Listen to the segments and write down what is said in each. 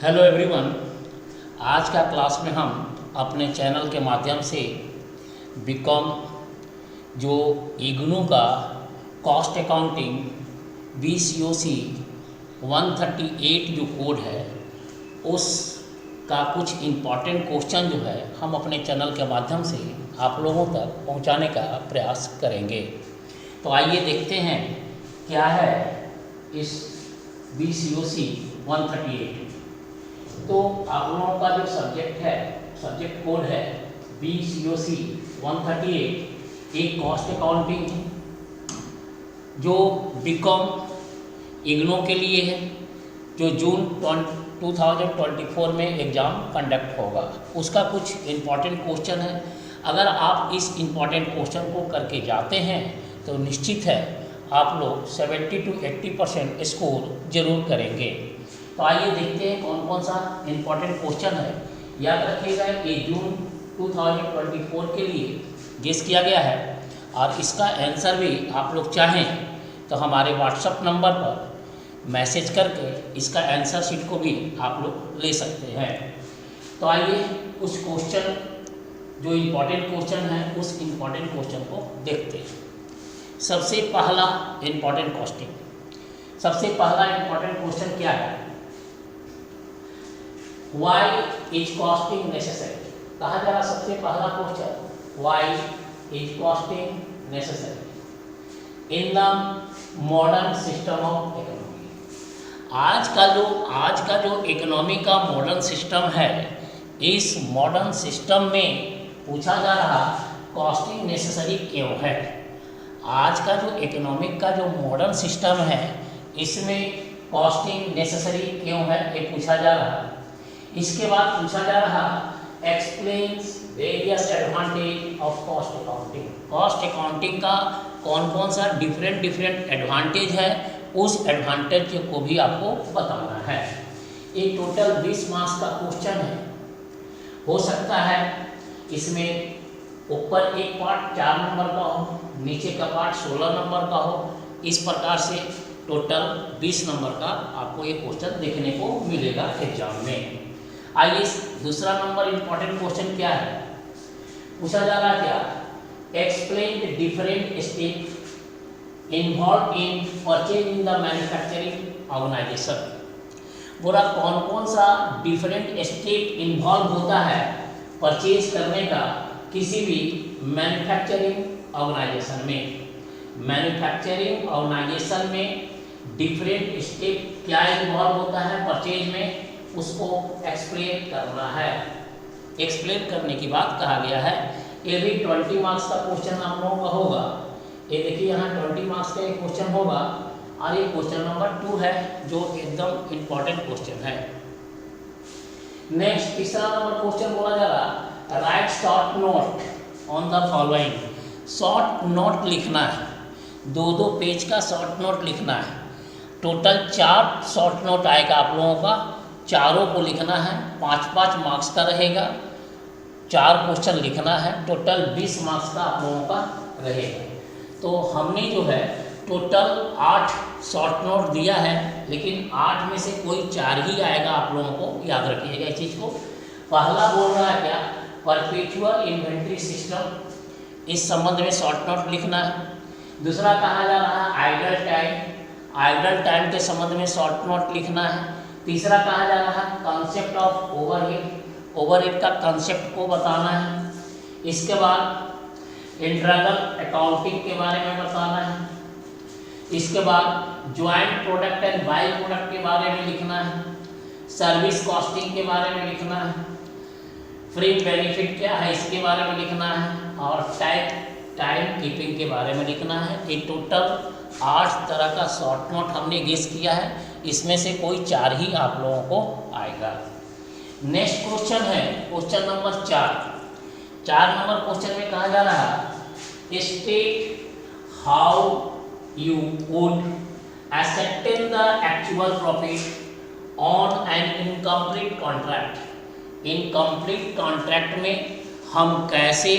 Hello everyone. आज का class में हम अपने चैनल के माध्यम से बीकॉम जो इग्नू का कॉस्ट अकाउंटिंग BCOC 138 जो कोड है उसका कुछ इम्पॉर्टेंट क्वेश्चन जो है हम अपने चैनल के माध्यम से आप लोगों तक पहुंचाने का प्रयास करेंगे। तो आइए देखते हैं क्या है इस BCOC 138। तो आप लोगों का जो सब्जेक्ट कोड है BCOC 138 एक कॉस्ट अकाउंटिंग है जो बीकॉम इग्नू के लिए है, जो जून 2024 में एग्ज़ाम कंडक्ट होगा। उसका कुछ इम्पॉर्टेंट क्वेश्चन है। अगर आप इस इम्पॉर्टेंट क्वेश्चन को करके जाते हैं तो निश्चित है आप लोग 70 to 80% स्कोर जरूर करेंगे। तो आइए देखते हैं कौन कौन सा इम्पॉर्टेंट क्वेश्चन है। याद रखिएगा ये जून 2024 के लिए गेस किया गया है और इसका आंसर भी आप लोग चाहें तो हमारे व्हाट्सएप नंबर पर मैसेज करके इसका आंसर शीट को भी आप लोग ले सकते हैं। तो आइए उस क्वेश्चन जो इम्पॉर्टेंट क्वेश्चन है उस इम्पॉर्टेंट क्वेश्चन को देखते हैं। सबसे पहला इम्पॉर्टेंट क्वेश्चन क्या है? Why is costing necessary? कहा जा रहा सबसे पहला question Why is costing necessary in the modern system of economy? आज का जो इकोनॉमी का मॉडर्न सिस्टम है, इस मॉडर्न सिस्टम में पूछा जा रहा कॉस्टिंग नेसेसरी क्यों है। आज का जो इकोनॉमिक का जो मॉडर्न सिस्टम है इसमें कॉस्टिंग नेसेसरी क्यों है ये पूछा जा रहा। इसके बाद पूछा जा रहा explains various advantage of cost accounting. Cost accounting का कौन कौन सा डिफरेंट एडवांटेज है उस एडवांटेज को भी आपको बताना है। ये टोटल 20 मार्क्स का क्वेश्चन है। हो सकता है इसमें ऊपर एक पार्ट 4 नंबर का हो, नीचे का पार्ट 16 नंबर का हो। इस प्रकार से टोटल 20 नंबर का आपको ये क्वेश्चन देखने को मिलेगा एग्जाम में। आइए दूसरा नंबर इम्पॉर्टेंट क्वेश्चन क्या है पूछा जा रहा है। क्या explain the different step involve in purchase in the manufacturing organisation. बोला कौन कौन सा डिफरेंट स्टेप इन्वॉल्व होता है परचेज करने का किसी भी मैन्युफैक्चरिंग ऑर्गेनाइजेशन में। मैन्युफैक्चरिंग ऑर्गेनाइजेशन में डिफरेंट स्टेप क्या इन्वॉल्व होता है परचेज में, उसको एक्सप्लेन करना है। एक्सप्लेन करने की बात कहा गया है। ये भी 20 मार्क्स का क्वेश्चन आप लोगों का होगा। ये देखिए यहाँ 20 मार्क्स का एक क्वेश्चन होगा और ये क्वेश्चन नंबर 2 है जो एकदम इम्पॉर्टेंट क्वेश्चन है। नेक्स्ट तीसरा नंबर क्वेश्चन बोला जा रहा right short note on the following. Short note लिखना है, 2 पेज का शॉर्ट नोट लिखना है। टोटल 4 शॉर्ट नोट आएगा आप लोगों का, चारों को लिखना है। 5-5 मार्क्स का रहेगा, 4 क्वेश्चन लिखना है। टोटल 20 मार्क्स का आप लोगों का रहेगा। तो हमने जो है टोटल 8 शॉर्ट नोट दिया है, लेकिन 8 में से कोई 4 ही आएगा आप लोगों को, याद रखिएगा इस चीज़ को। पहला बोल रहा है क्या परपेचुअल इन्वेंट्री सिस्टम, इस संबंध में शॉर्ट नोट लिखना है। दूसरा कहा जा रहा है आइडल टाइम के संबंध में शॉर्ट नोट लिखना है। तीसरा कहा जा रहा है कॉन्सेप्ट ऑफ ओवरहेड का कॉन्सेप्ट को बताना है। इसके बाद इंटरनल अकाउंटिंग के बारे में बताना है। इसके बाद joint product and by product के बारे में लिखना है। सर्विस कॉस्टिंग के बारे में लिखना है। फ्री बेनिफिट क्या है इसके बारे में लिखना है और टाइम कीपिंग के बारे में लिखना है। ये टोटल 8 तरह का शॉर्ट नोट हमने गेस किया है, इसमें से कोई 4 ही आप लोगों को आएगा। नेक्स्ट क्वेश्चन है क्वेश्चन नंबर 4 नंबर क्वेश्चन में कहा जा रहा है state how you would ascertain the actual profit on an incomplete contract. Incomplete contract में हम कैसे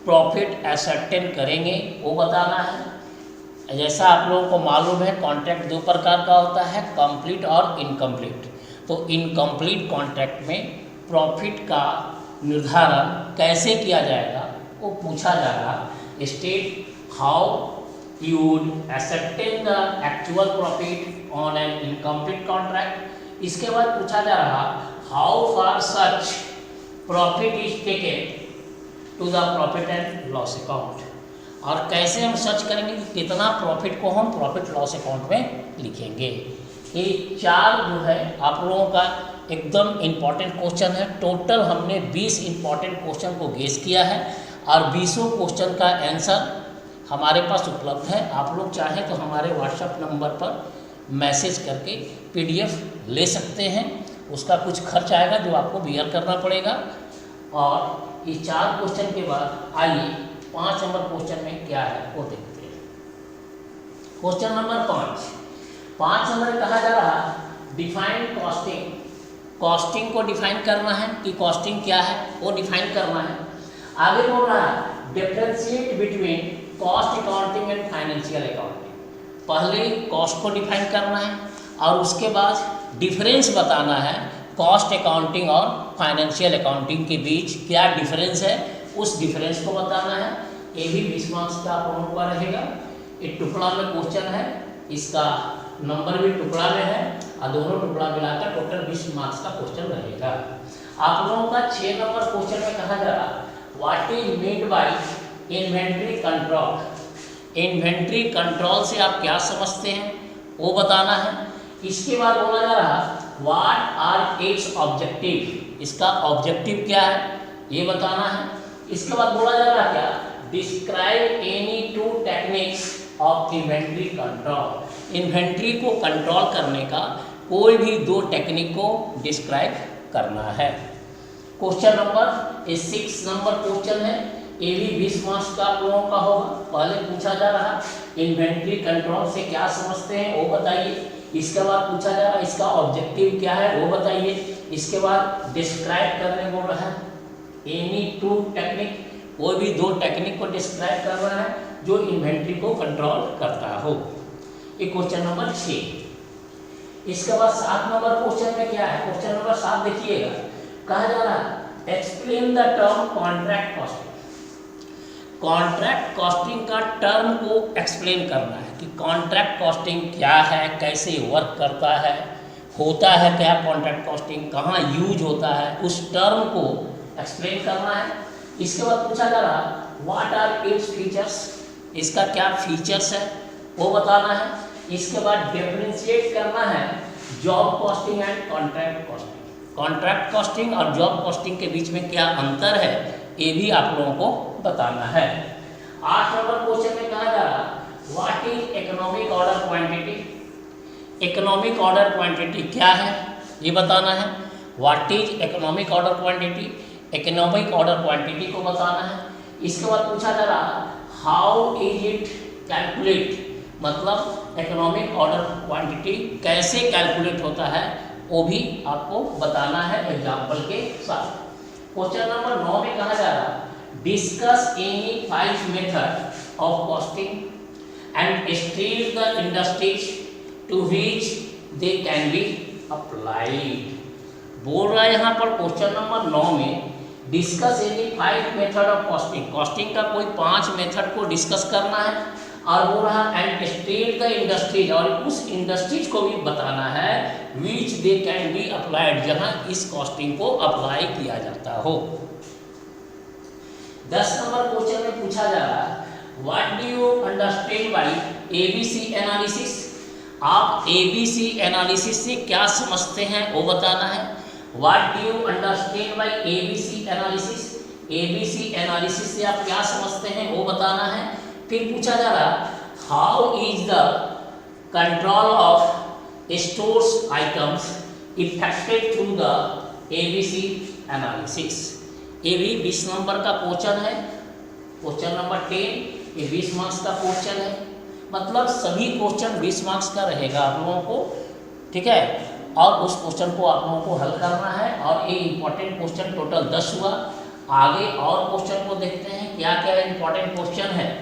प्रॉफिट एसर्टेन करेंगे वो बताना है। जैसा आप लोगों को मालूम है कॉन्ट्रैक्ट 2 प्रकार का होता है, कंप्लीट और इनकम्प्लीट। तो इनकम्प्लीट कॉन्ट्रैक्ट में प्रॉफिट का निर्धारण कैसे किया जाएगा वो पूछा जाएगा। State how you would ascertain the actual profit on an incomplete contract। इसके बाद पूछा जा रहा how far such profit is taken to the profit and loss account, और कैसे हम सर्च करेंगे कि कितना प्रॉफिट को हम प्रॉफिट लॉस अकाउंट में लिखेंगे। ये 4 जो है आप लोगों का एकदम इम्पॉर्टेंट क्वेश्चन है। टोटल हमने 20 इम्पॉर्टेंट क्वेश्चन को गेस किया है और 20 क्वेश्चन का आंसर हमारे पास उपलब्ध है। आप लोग चाहें तो हमारे व्हाट्सएप नंबर पर मैसेज करके PDF ले सकते हैं। उसका कुछ खर्च आएगा जो आपको बियर करना पड़ेगा। और ये 4 क्वेश्चन के बाद आइए 5 नंबर क्वेश्चन में क्या है वो देखते हैं। क्वेश्चन नंबर 5 नंबर कहा जा रहा डिफाइन कॉस्टिंग। कॉस्टिंग को डिफाइन करना है कि कॉस्टिंग क्या है वो डिफाइन करना है। आगे बोल रहा है differentiate between cost accounting and financial accounting. पहले कॉस्ट को डिफाइन करना है और उसके बाद डिफरेंस बताना है कॉस्ट अकाउंटिंग और फाइनेंशियल अकाउंटिंग के बीच क्या डिफरेंस है, उस डिफरेंस को बताना है। ये भी 20 मार्क्स का आप लोगों का रहेगा। ये टुकड़ा में क्वेश्चन है, इसका नंबर भी टुकड़ा में है और दोनों टुकड़ा मिलाकर टोटल 20 मार्क्स का क्वेश्चन रहेगा। आप लोगों का 6 नंबर क्वेश्चन में कहा जा रहा what is meant by inventory control. Inventory control से आप क्या समझते हैं वो बताना है। इसके बाद बोला जा रहा व्हाट आर इट्स ऑब्जेक्टिव। इसका ऑब्जेक्टिव क्या है ये बताना है। इसके बाद बोला जा रहा क्या describe any 2 techniques of inventory control. Inventory को कंट्रोल करने का कोई भी 2 टेक्निक को डिस्क्राइब करना है। क्वेश्चन नंबर 6 नंबर क्वेश्चन है। ये भी 20 मार्क्स का आप लोगों का होगा। पहले पूछा जा रहा इन्वेंट्री कंट्रोल से क्या समझते हैं वो बताइए। इसके बाद पूछा जा रहा इसका ऑब्जेक्टिव क्या है वो बताइए। इसके बाद डिस्क्राइब करने बोल रहा है एनी 2 टेक्निक, कोई भी 2 टेक्निक को डिस्क्राइब कर रहा है जो इन्वेंट्री को कंट्रोल करता हो। ये क्वेश्चन नंबर 6। इसके बाद 7 नंबर क्वेश्चन में क्या है। क्वेश्चन नंबर 7 देखिएगा, कहा जा रहा है explain the term contract costing. Contract costing का टर्म को एक्सप्लेन करना है कि कॉन्ट्रैक्ट कॉस्टिंग क्या है, कैसे वर्क करता है, होता है क्या कॉन्ट्रैक्ट कॉस्टिंग, कहाँ यूज होता है, उस टर्म को एक्सप्लेन करना है। इसके बाद पूछा जा रहा व्हाट आर इट्स फीचर्स। इसका क्या फीचर्स है वो बताना है। इसके बाद डिफरेंशिएट करना है job costing and contract costing. Contract costing और जॉब कॉस्टिंग के बीच में क्या अंतर है ये भी आप लोगों को बताना है। 8 नंबर क्वेश्चन में कहा जा रहा what is economic order quantity. Economic order quantity क्या है ये बताना है। What is economic order quantity, economic order quantity को बताना है। इसके बाद पूछा जा रहा हाउ इज इट कैलकुलेट, मतलब इकोनॉमिक ऑर्डर क्वांटिटी कैसे कैलकुलेट होता है वो भी आपको बताना है एग्जाम्पल के साथ। क्वेश्चन नंबर 9 में कहा जा रहा discuss any 5 method of costing and state the industries to which they can be applied. बोल रहा है यहाँ पर क्वेश्चन नंबर 9 में discuss any 5 method of costing. Costing का कोई 5 मेथड को डिस्कस करना है और बोल रहा एंड स्टेट द इंडस्ट्रीज, और उस इंडस्ट्रीज को भी बताना है विच दे कैन बी अप्लाइड, जहां इस कॉस्टिंग को अप्लाई किया जाता हो। 10 नंबर क्वेश्चन में पूछा जा रहा है what do you understand by ABC analysis. आप ABC एनालिसिस से क्या समझते हैं वो बताना है। What do you understand by ABC analysis. ABC analysis से आप क्या समझते हैं वो बताना है। फिर पूछा जा रहा how is the control of stores items affected through the ABC analysis. ये भी 20 नंबर का क्वेश्चन है। क्वेश्चन नंबर 10 ये 20 मार्क्स का क्वेश्चन है। मतलब सभी क्वेश्चन 20 मार्क्स का रहेगा आप लोगों को, ठीक है। और उस क्वेश्चन को आप लोगों को हल करना है। और ये इंपॉर्टेंट क्वेश्चन टोटल 10 हुआ। आगे और क्वेश्चन को देखते हैं क्या क्या इंपॉर्टेंट क्वेश्चन है।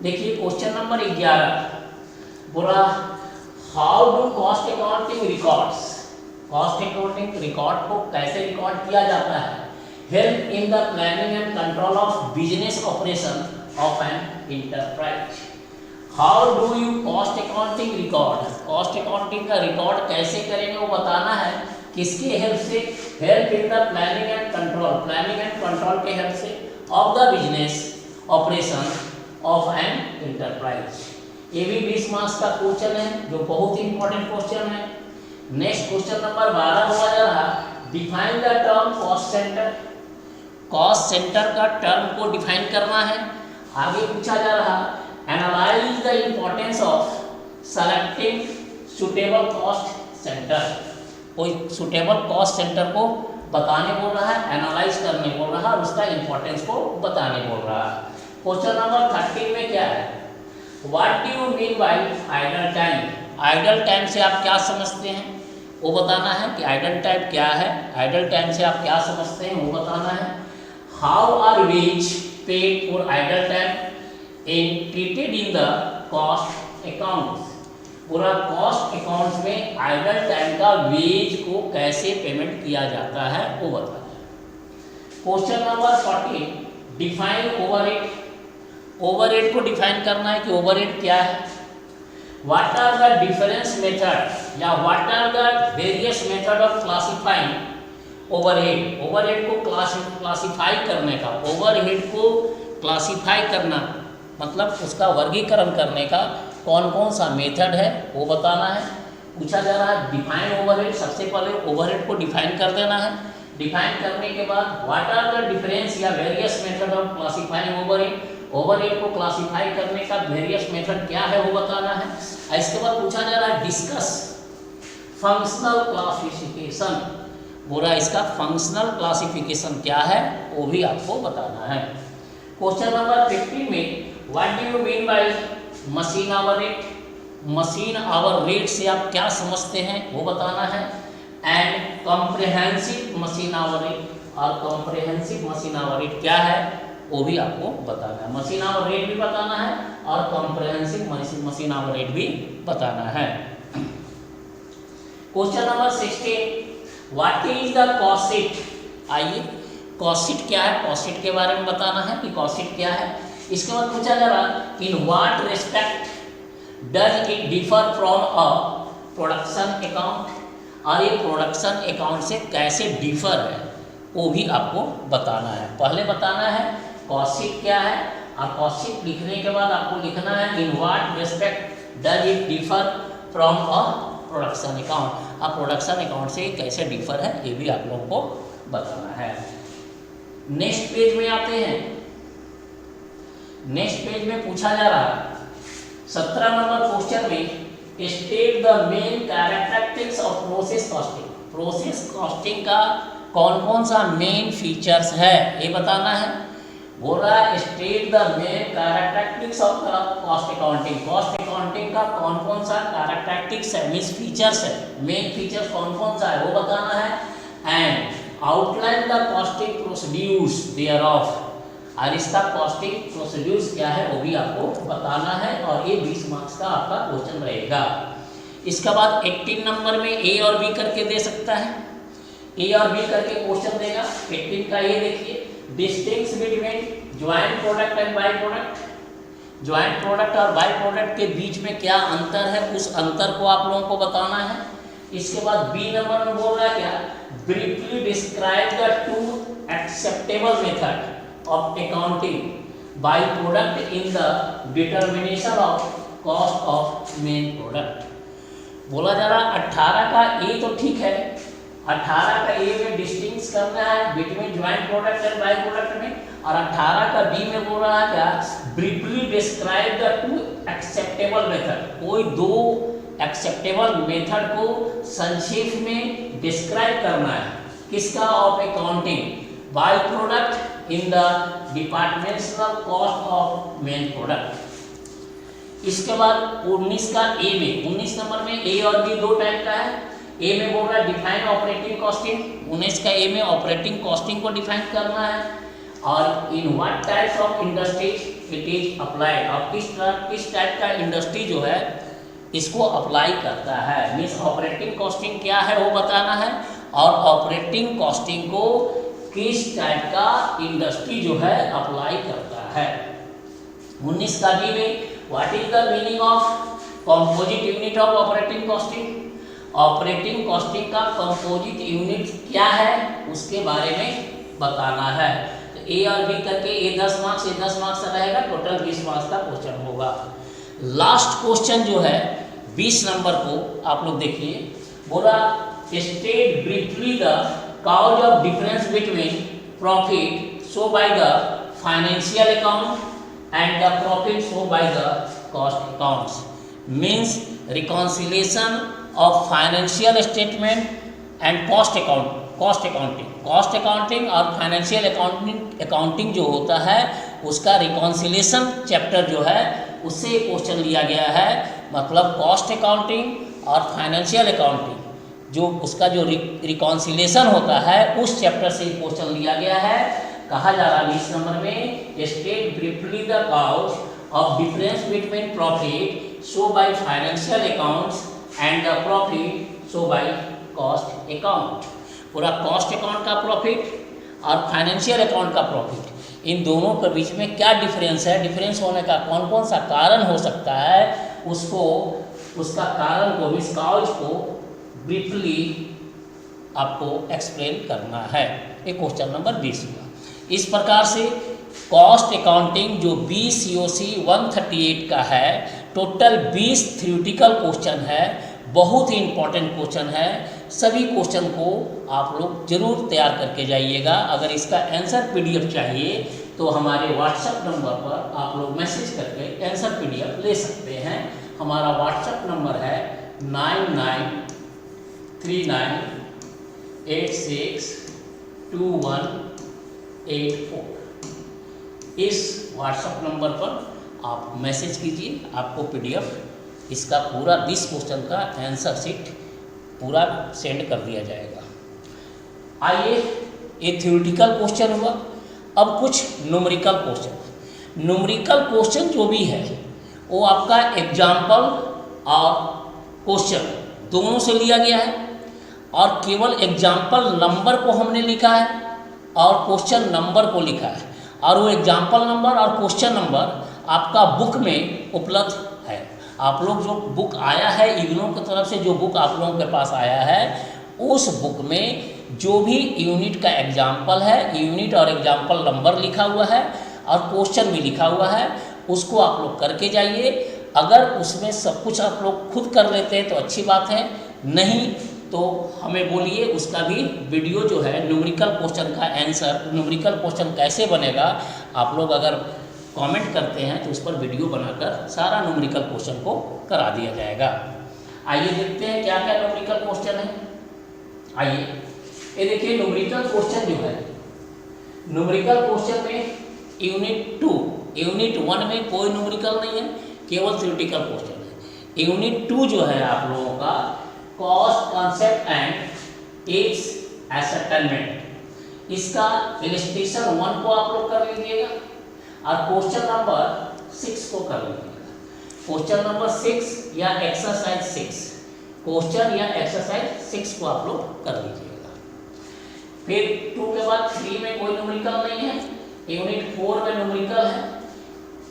देखिए क्वेश्चन नंबर 11 बोला how do cost accounting records. Cost accounting record को कैसे रिकॉर्ड किया जाता है, help in the planning and control of business operation of an enterprise. How do you cost accounting record, cost accounting का record कैसे करेंगे वो बताना है, किसके हेल्प से, help in the planning and control, planning and control के help से of the business operation of an enterprise. ये भी 20 मार्क्स का क्वेश्चन है जो बहुत ही इंपॉर्टेंट क्वेश्चन है। नेक्स्ट क्वेश्चन नंबर 12 हुआ जा रहा, define the term cost centre, cost centre का टर्म को डिफाइन करना है। आगे पूछा जा रहा, analyse the importance of selecting suitable cost centre, कोई सुटेबल कॉस्ट सेंटर को बताने बोल रहा है, एनालाइज करने बोल रहा है, उसका इंपॉर्टेंस को बताने बोल रहा है। क्वेश्चन नंबर 13 में क्या है, what do you mean by idle time, idle time से आप क्या समझते हैं वो बताना है कि आइडल टाइम क्या है, आइडल टाइम से आप क्या समझते हैं वो बताना है। How are wage paid for idle time and treated in the cost accounts, पूरा कॉस्ट अकाउंट्स में आइडल टाइम का वेज को कैसे पेमेंट किया जाता है वो बताना है। Question number 14, define overhead, overhead को डिफाइन करना है कि ओवरहेड क्या है। What are the difference method या what are the various method of classifying overhead, overhead को क्लासिफाई करने का, ओवरहेड को क्लासिफाई करना मतलब उसका वर्गीकरण करने का कौन कौन सा मेथड है वो बताना है। पूछा जा रहा है डिफाइन ओवरहेड, सबसे पहले ओवरहेड को डिफाइन कर देना है। डिफाइन करने के बाद व्हाट आर द डिफरेंस या various method of classifying overhead, overhead को क्लासिफाई करने का वेरियस मेथड क्या है वो बताना है। इसके बाद पूछा जा रहा है डिस्कस फंक्शनल क्लासिफिकेशन, पूरा इसका फंक्शनल क्लासिफिकेशन क्या है वो भी आपको बताना है। क्वेश्चन नंबर 15 में what do you mean by machine hour rate, machine hour rate से आप क्या समझते हैं वो बताना है। And comprehensive machine hour rate, और कॉम्प्रिहेंसिव मशीन आवर रेट क्या है वो भी आपको बताना है। मशीन आवर रेट भी बताना है और कॉम्प्रिहेंसिव मशीन आवर रेट भी बताना है। Question number 16, what is the cost sheet, आइए कॉस्ट शीट क्या है, कॉस्ट शीट के बारे में बताना है कि कॉस्ट शीट क्या है। इसके बाद पूछा जा रहा in what respect does it differ from a production account, और ये प्रोडक्शन अकाउंट से कैसे डिफर है वो भी आपको बताना है। पहले बताना है कॉस्ट शीट क्या है, और कॉस्ट शीट लिखने के बाद आपको लिखना है in what respect does it differ from a production account, अब प्रोडक्शन अकाउंट से कैसे डिफर है ये भी आप लोगों को बताना है। नेक्स्ट पेज में आते हैं, नेक्स्ट पेज में पूछा जा रहा 17 नंबर क्वेश्चन में state the main characteristics of process costing, process costing का कौन कौन सा मेन फीचर्स है ये बताना है। बोल रहा है state the main characteristics of the cost accounting, cost accounting का कौन कौन सा कैरेक्टरिस्टिक्स है, मीन्स फीचर्स है, मेन फीचर्स कौन कौन सा है वो बताना है। And outline the costing procedures there of, और इसका कॉस्टिंग प्रोसीड्यूर्स क्या है वो भी आपको बताना है, और ये 20 मार्क्स का आपका क्वेश्चन रहेगा। इसके बाद 18 नंबर में ए और बी करके दे सकता है, ए और बी करके क्वेश्चन देगा। 18 का ये देखिए, distinguish between joint product and by product, joint product और बाई प्रोडक्ट के बीच में क्या अंतर है उस अंतर को आप लोगों को बताना है। इसके बाद बी नंबर में बोल रहा है क्या, briefly describe the two acceptable method of accounting by product in the determination of cost of main product। बोला जा रहा 18 का ए तो ठीक है, 18 का ए में डिस्टिंग्स करना है between joint product and by product में, और 18 का बी में बोल रहा है क्या, briefly describe the two acceptable method, कोई दो एक्सेप्टेबल मेथड को संक्षेप में डिस्क्राइब करना है, किसका, of accounting by product in the departmental cost of main product. इसके बाद 19 का ए में, 19 नंबर में ए और बी दो टाइप का है। ए में बोल रहा है डिफाइन ऑपरेटिंग कॉस्टिंग, 19 का ए में ऑपरेटिंग कॉस्टिंग को डिफाइन करना है, और in what types of industries it is applied, और किस टाइप का इंडस्ट्री जो है इसको अप्लाई करता है। मीन्स ऑपरेटिंग कॉस्टिंग क्या है वो बताना है, और ऑपरेटिंग कॉस्टिंग को किस टाइप का इंडस्ट्री जो है अप्लाई करता है। 19 का बी में what is the meaning of composite unit of operating costing. Operating costing का कंपोजिट यूनिट क्या है उसके बारे में बताना है। तो ए और बी करके ए 10 मार्क्स, ए 10 मार्क्स का रहेगा, टोटल 20 मार्क्स का क्वेश्चन होगा। लास्ट क्वेश्चन जो है 20 नंबर को आप लोग देखिए, बोला state briefly the cause of difference between profit show by the financial account and the profit show by the cost accounts. Means reconciliation of financial statement and cost accounting और financial accounting जो होता है उसका reconciliation chapter जो है उससे question लिया गया है। मतलब कॉस्ट अकाउंटिंग और फाइनेंशियल अकाउंटिंग जो उसका जो रिकॉन्सिलेशन होता है उस चैप्टर से क्वेश्चन लिया गया है। कहा जा रहा है 20 नंबर में, state briefly the cause of difference between profit show by financial accounts and the profit show by cost account. पूरा कॉस्ट अकाउंट का प्रॉफिट और फाइनेंशियल अकाउंट का प्रॉफिट, इन दोनों के बीच में क्या डिफरेंस है, डिफरेंस होने का कौन कौन सा कारण हो सकता है, उसको उसका कारण को इस काउज को ब्रीफली आपको एक्सप्लेन करना है। ये क्वेश्चन नंबर 20 हुआ। इस प्रकार से कॉस्ट अकाउंटिंग जो BCOC 138 का है, टोटल 20 थ्योरेटिकल क्वेश्चन है, बहुत ही इंपॉर्टेंट क्वेश्चन है। सभी क्वेश्चन को आप लोग जरूर तैयार करके जाइएगा। अगर इसका आंसर PDF चाहिए तो हमारे व्हाट्सएप नंबर पर आप लोग मैसेज करके आंसर PDF ले सकते हैं। हमारा व्हाट्सएप नंबर है 9939862184। इस व्हाट्सएप नंबर पर आप मैसेज कीजिए, आपको PDF इसका पूरा 20 क्वेश्चन का आंसर शीट पूरा सेंड कर दिया जाएगा। आइए, ये थ्योरेटिकल क्वेश्चन हुआ। अब कुछ न्यूमेरिकल क्वेश्चन। न्यूमेरिकल क्वेश्चन जो भी है वो आपका एग्जाम्पल और क्वेश्चन दोनों से लिया गया है, और केवल एग्जाम्पल नंबर को हमने लिखा है और क्वेश्चन नंबर को लिखा है, और वो एग्जाम्पल नंबर और क्वेश्चन नंबर आपका बुक में उपलब्ध है। आप लोग जो बुक आया है इग्नू की तरफ से, जो बुक आप लोगों के पास आया है, उस बुक में जो भी यूनिट का एग्जाम्पल है, यूनिट और एग्जाम्पल नंबर लिखा हुआ है और क्वेश्चन भी लिखा हुआ है, उसको आप लोग करके जाइए। अगर उसमें सब कुछ आप लोग खुद कर लेते हैं तो अच्छी बात है, नहीं तो हमें बोलिए, उसका भी वीडियो जो है न्यूमेरिकल क्वेश्चन का आंसर, न्यूमेरिकल क्वेश्चन कैसे बनेगा, आप लोग अगर कमेंट करते हैं तो उस पर वीडियो बनाकर सारा न्यूमेरिकल क्वेश्चन को करा दिया जाएगा। आइए देखते हैं क्या क्या न्यूमेरिकल क्वेश्चन है। आइए, ये देखिए न्यूमेरिकल क्वेश्चन जो है, न्यूमेरिकल क्वेश्चन में यूनिट 2, यूनिट 1 में कोई न्यूमेरिकल नहीं है, केवल थ्योरेटिकल क्वेश्चन है। यूनिट 2 जो है आप लोगों का कॉस्ट कॉन्सेप्ट एंड इट्स एसेटलमेंट, इसका इलस्ट्रेशन 1 को आप लोग कर लीजिएगा और क्वेश्चन नंबर 6 को कर लीजिएगा। क्वेश्चन नंबर 6 या एक्सरसाइज 6, क्वेश्चन या एक्सरसाइज 6 को आप लोग कर लीजिएगा। फिर 2 के बाद 3 में कोई न्यूमेरिकल नहीं है। यूनिट 4 में न्यूमेरिकल है।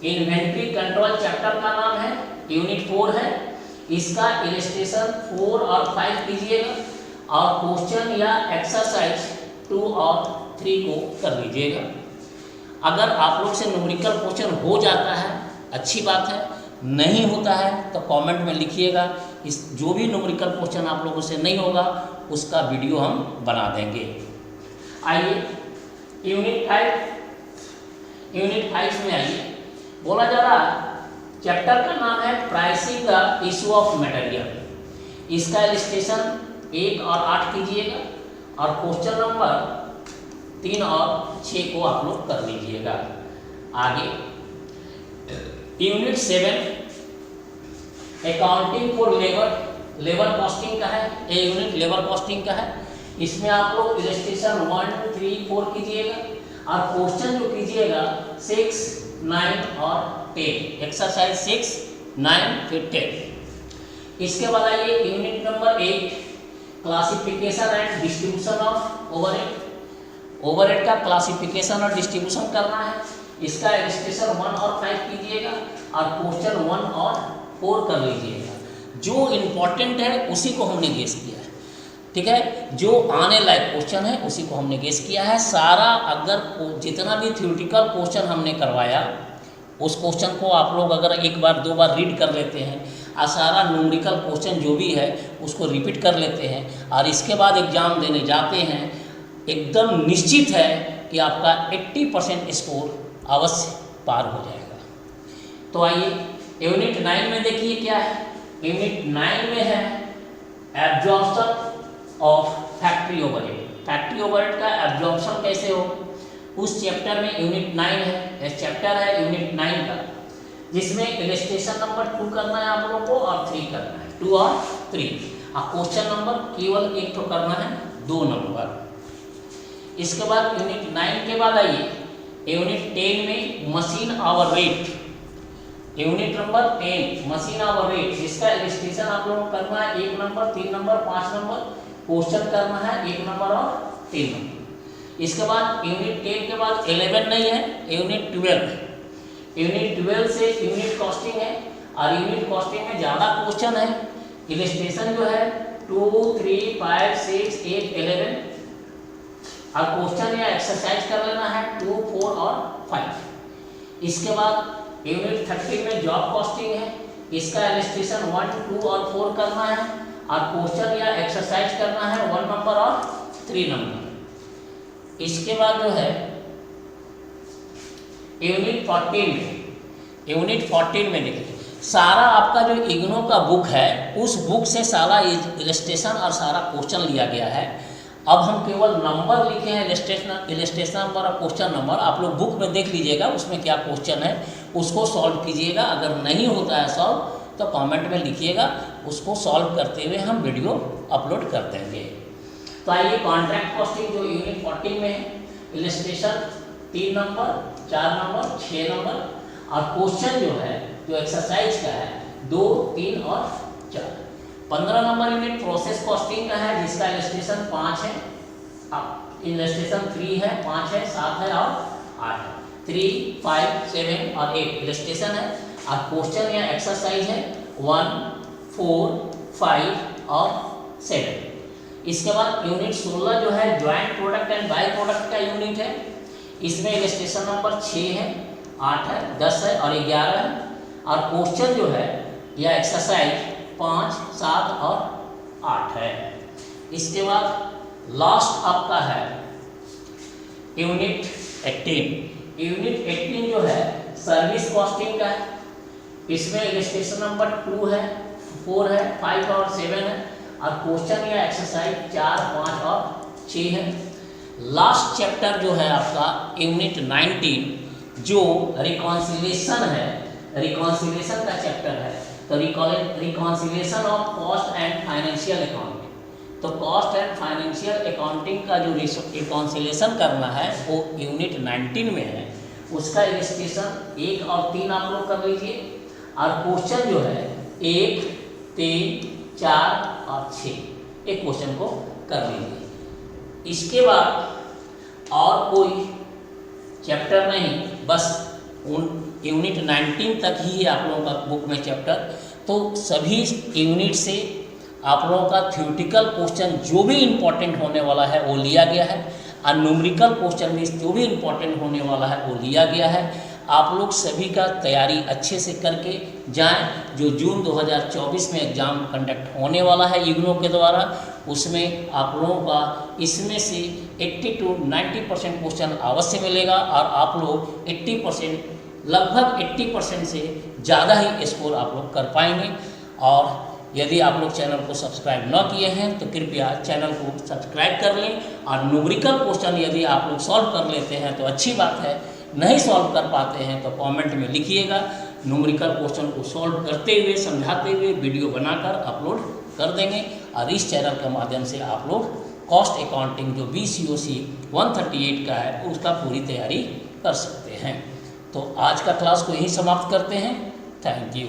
इन्वेंट्री कंट्रोल चैप्टर का नाम है, यूनिट 4 है। इसका इलस्ट्रेशन 4 और 5 कीजिएगा और क्वेश्चन या एक्सरसाइज 2 और 3 को कर लीजिएगा। अगर आप लोग से न्यूमेरिकल क्वेश्चन हो जाता है अच्छी बात है, नहीं होता है तो कमेंट में लिखिएगा। इस जो भी न्यूमेरिकल क्वेश्चन आप लोगों से नहीं होगा उसका वीडियो हम बना देंगे। आइए यूनिट 5 में आइए, बोला जा रहा चैप्टर का नाम है pricing the issue of material. इसका इलस्ट्रेशन 1 और 8 कीजिएगा और क्वेश्चन नंबर 3 और 6 को आप लोग कर लीजिएगा। आगे unit 7 accounting for labour costing का है। ये यूनिट लेबर कॉस्टिंग का है। इसमें आप लोग इलस्ट्रेशन 1, 3, 4 कीजिएगा और क्वेश्चन जो कीजिएगा 6, 9 और 10, एक्सरसाइज 6, 9 फिर 10। इसके बाद आइए unit number 8, classification and distribution of overhead. Overhead का क्लासिफिकेशन और डिस्ट्रीब्यूशन करना है। इसका इलस्ट्रेशन 1 और 5 कीजिएगा और क्वेश्चन 1 और 4 कर लीजिएगा। जो इम्पोर्टेंट है उसी को हमने गेस किया है, ठीक है। जो आने लायक क्वेश्चन है उसी को हमने गेस किया है। सारा अगर जितना भी थ्योरेटिकल क्वेश्चन हमने करवाया उस क्वेश्चन को आप लोग अगर एक बार दो बार रीड कर लेते हैं और सारा न्यूमेरिकल क्वेश्चन जो भी है उसको रिपीट कर लेते हैं और इसके बाद एग्ज़ाम देने जाते हैं, एकदम निश्चित है कि आपका 80% स्कोर अवश्य पार हो जाएगा। तो आइए यूनिट 9 में देखिए क्या है। यूनिट 9 में है absorption of factory overhead. Factory overhead का एब्जॉर्प्शन कैसे हो, उस चैप्टर में यूनिट 9 है। यह चैप्टर है यूनिट 9 का, जिसमें इलस्ट्रेशन नंबर 2 करना है आप लोगों को और 3 करना है, 2 और 3। और क्वेश्चन नंबर केवल एक तो करना है, 2 नंबर। इसके बाद यूनिट 9 के बाद आइए यूनिट 10 में machine hour rate. Unit number 10 machine hour rate, इसका इलस्ट्रेशन आप लोगों को करना है 1 नंबर, 3 नंबर, 5 नंबर। क्वेश्चन करना है 1 नंबर और 3 नंबर। इसके बाद यूनिट 10 के बाद 11 नहीं है, यूनिट 12। यूनिट 12 से यूनिट कॉस्टिंग है और यूनिट कॉस्टिंग में ज़्यादा क्वेश्चन है। इलस्ट्रेशन जो है 2, 3, 5, 6, 8, 11 और क्वेश्चन या एक्सरसाइज कर लेना है 2, 4 और 5। इसके बाद यूनिट 13 में जॉब कॉस्टिंग है, इसका इलस्ट्रेशन 1, 2 और 4 करना है और क्वेश्चन या एक्सरसाइज करना है 1 नंबर और 3 नंबर। इसके बाद जो है यूनिट 14 में देखिए सारा आपका जो इग्नो का बुक है उस बुक से सारा इलस्ट्रेशन और सारा क्वेश्चन लिया गया है। अब हम केवल नंबर लिखे हैं, इलस्ट्रेशन नंबर और क्वेश्चन नंबर। आप लोग बुक में देख लीजिएगा उसमें क्या क्वेश्चन है, उसको सॉल्व कीजिएगा। अगर नहीं होता है सॉल्व तो कमेंट में लिखिएगा, उसको सॉल्व करते हुए हम वीडियो अपलोड कर देंगे। तो आइए कॉन्ट्रैक्ट कॉस्टिंग जो यूनिट 14 में है, इलस्ट्रेशन 3 नंबर, 4 नंबर, 6 नंबर और क्वेश्चन जो है जो एक्सरसाइज का है 2, 3 और 4। 15 नंबर यूनिट प्रोसेस कॉस्टिंग का है, जिसका इलस्ट्रेशन 5 है, इलस्ट्रेशन 3 है, 5 है, 7 है और 8 है। 3, 5, 7 और 8 इलस्ट्रेशन है और क्वेश्चन या एक्सरसाइज है 1, 4, 5 और 7। इसके बाद यूनिट 16 जो है joint product and by product का यूनिट है। इसमें इलस्ट्रेशन नंबर 6 है, 8 है, 10 है और 11 है और क्वेश्चन जो है या एक्सरसाइज 5, 7 और 8 है। इसके बाद लास्ट आपका है यूनिट 18। यूनिट 18 जो है सर्विस कॉस्टिंग का है। इसमें इलस्ट्रेशन नंबर 2 है, 4 है, 5 और 7 है और क्वेश्चन या एक्सरसाइज 4, 5 और 6 है। लास्ट चैप्टर जो है आपका यूनिट 19 जो रिकॉन्सिलिएशन है, रिकॉन्सिलिएशन का चैप्टर है। तो reconciliation of cost and financial accounting. तो कॉस्ट एंड फाइनेंशियल अकाउंटिंग का जो रिकॉन्सिलिएशन करना है वो यूनिट 19 में है। उसका इलस्ट्रेशन 1 और 3 आप लोग कर लीजिए और क्वेश्चन जो है 1, 3, 4 और 6 एक क्वेश्चन को कर लीजिए। इसके बाद और कोई चैप्टर नहीं, बस यूनिट 19 तक ही है आप लोगों का बुक में चैप्टर। तो सभी यूनिट से आप लोगों का थ्योरेटिकल क्वेश्चन जो भी इम्पोर्टेंट होने वाला है वो लिया गया है और न्यूमेरिकल क्वेश्चन भी जो भी इम्पोर्टेंट होने वाला है वो लिया गया है। आप लोग सभी का तैयारी अच्छे से करके जाएं। जो जून 2024 में एग्ज़ाम कंडक्ट होने वाला है इग्नो के द्वारा, उसमें आप लोगों का इसमें से 80 to 90% क्वेश्चन अवश्य मिलेगा और आप लोग 80%, लगभग 80% से ज़्यादा ही स्कोर आप लोग कर पाएंगे। और यदि आप लोग चैनल को सब्सक्राइब न किए हैं तो कृपया चैनल को सब्सक्राइब कर लें और न्यूमेरिकल क्वेश्चन यदि आप लोग सॉल्व कर लेते हैं तो अच्छी बात है, नहीं सॉल्व कर पाते हैं तो कमेंट में लिखिएगा। न्यूमेरिकल क्वेश्चन को सॉल्व करते हुए समझाते हुए वीडियो बनाकर अपलोड कर देंगे और इस चैनल के माध्यम से आप लोग कॉस्ट अकाउंटिंग जो BCOC 138 का है उसका पूरी तैयारी कर सकते हैं। तो आज का क्लास को यहीं समाप्त करते हैं। Thank you.